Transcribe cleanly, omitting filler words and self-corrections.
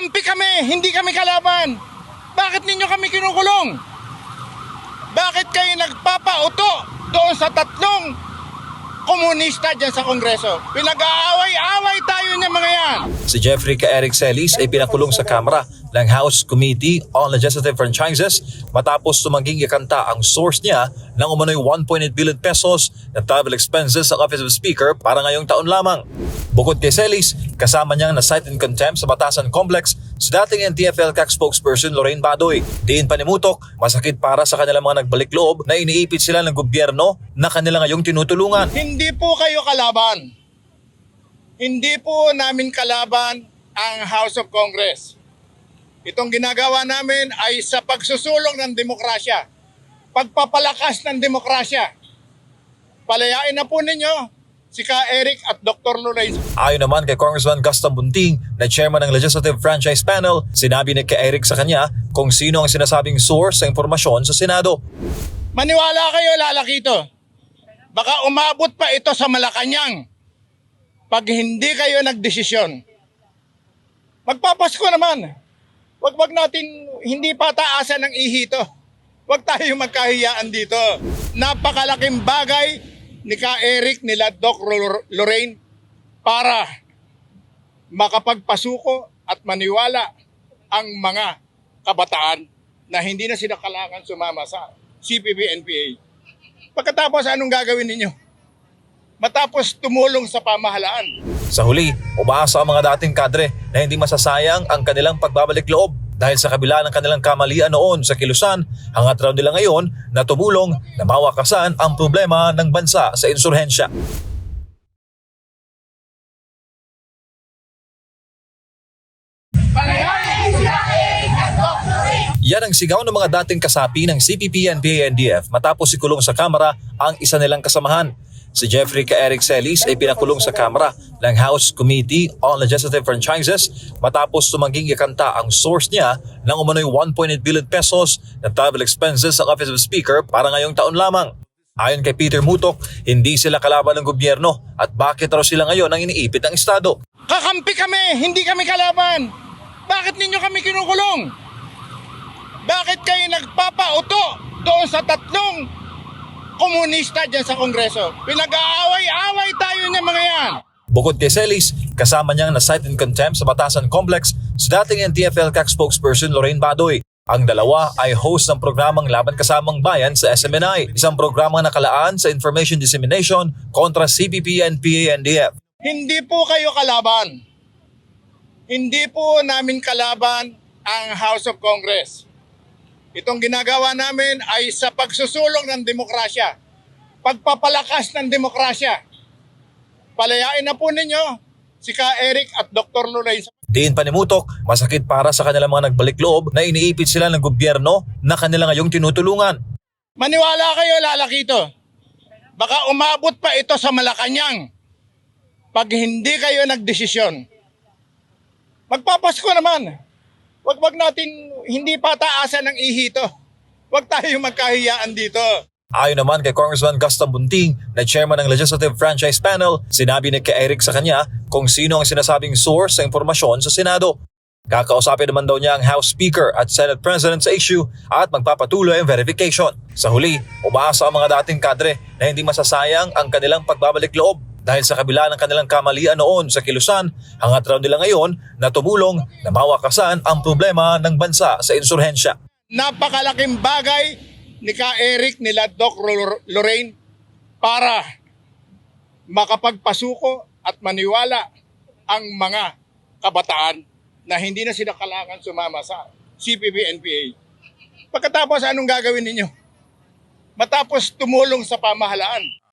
Kakampi kami, hindi kami kalaban. Bakit ninyo kami kinukulong? Bakit kayo nagpapauto doon sa tatlong komunista dyan sa Kongreso? Pinag-aaway-away tayo niya mga yan. Si Jeffrey Eric Celis ay pinakulong sa Kamara ng House Committee on Legislative Franchises matapos tumangging ikanta ang source niya ng umano'y 1.8 billion pesos na travel expenses sa Office of Speaker para ngayong taon lamang. Bukod kay Celis, kasama niyang na-cite in contempt sa Batasan Complex si dating NTF-ELCAC spokesperson Lorraine Badoy. Diin panimutok, masakit para sa kanilang mga nagbalik loob na iniipit sila ng gobyerno na kanila ngayong tinutulungan. Hindi po kayo kalaban. Hindi po namin kalaban ang House of Congress. Itong ginagawa namin ay sa pagsusulong ng demokrasya, pagpapalakas ng demokrasya. Palayain na po ninyo si Ka Eric at Dr. Lorraine. Ayon naman kay Congressman Gaston Bunting na chairman ng Legislative Franchise Panel, sinabi ni Ka Eric sa kanya kung sino ang sinasabing source sa impormasyon sa Senado. Maniwala kayo, lalaki ito. Baka umabot pa ito sa Malacanang pag hindi kayo nagdesisyon. Magpapasko naman. Wag natin hindi pataasan ng ihito. Wag tayo magkahiyaan dito. Napakalaking bagay ni Ka Eric nila Doc Lorraine para makapagpasuko at maniwala ang mga kabataan na hindi na sila kailangan sumama sa CPP-NPA. Pagkatapos, anong gagawin ninyo? Matapos tumulong sa pamahalaan. Sa huli, umaasa ang mga dating kadre na hindi masasayang ang kanilang pagbabalik loob dahil sa kabila ng kanilang kamalian noon sa kilusan, hangat raw nila ngayon na tumulong na mawakasan ang problema ng bansa sa insurhensya. Yan ang sigaw ng mga dating kasapi ng CPP-NPA-NDF matapos ikulong sa Kamara ang isa nilang kasamahan. Si Jeffrey Eric Celis ay pinakulong sa Kamara ng House Committee on Legislative Franchises matapos tumangging ikanta ang source niya ng umano'y 1.8 billion pesos na travel expenses sa Office of Speaker para ngayong taon lamang. Ayon kay Peter Mutok, hindi sila kalaban ng gobyerno at bakit raw sila ngayon ang iniipit ng Estado. Kakampi kami, hindi kami kalaban. Bakit ninyo kami kinukulong? Bakit kayo nagpapauto doon sa tatlong komunista dyan sa Kongreso? Pinag-aaway-away tayo niya mga yan. Bukod kay Celis, kasama niyang na-cite in contempt sa Batasan Complex si dating NTF-ELCAC spokesperson Lorraine Badoy. Ang dalawa ay host ng programang Laban Kasamang Bayan sa SMNI, isang programang nakalaan sa information dissemination kontra CPP-NPA-NDF. Hindi po kayo kalaban. Hindi po namin kalaban ang House of Congress. Itong ginagawa namin ay sa pagsusulong ng demokrasya, pagpapalakas ng demokrasya. Palayain na po ninyo si Ka Eric at Dr. Lorraine. Diin panimutok, masakit para sa kanilang mga nagbalik loob na iniipit sila ng gobyerno na kanila ngayong tinutulungan. Maniwala kayo, lalaki ito. Baka umabot pa ito sa Malacanang pag hindi kayo nagdesisyon. Magpapasko naman. Wag natin hindi pataasan ng ihito. Wag tayo magkahiyaan dito. Ayon naman kay Congressman Gaston Bunting na chairman ng Legislative Franchise Panel, sinabi ni Ka Eric sa kanya kung sino ang sinasabing source sa impormasyon sa Senado. Kakausapin naman daw niya ang House Speaker at Senate President sa issue at magpapatuloy ang verification. Sa huli, umaasa ang mga dating kadre na hindi masasayang ang kanilang pagbabalik loob dahil sa kabila ng kanilang kamalian noon sa kilusan, hangat raw nila ngayon na tumulong na mawakasan ang problema ng bansa sa insurhensya. Napakalaking bagay ni Ka Eric nila Doc Lorraine para makapagpasuko at maniwala ang mga kabataan na hindi na sila kailangan sumama sa CPP-NPA. Pagkatapos, anong gagawin ninyo? Matapos tumulong sa pamahalaan.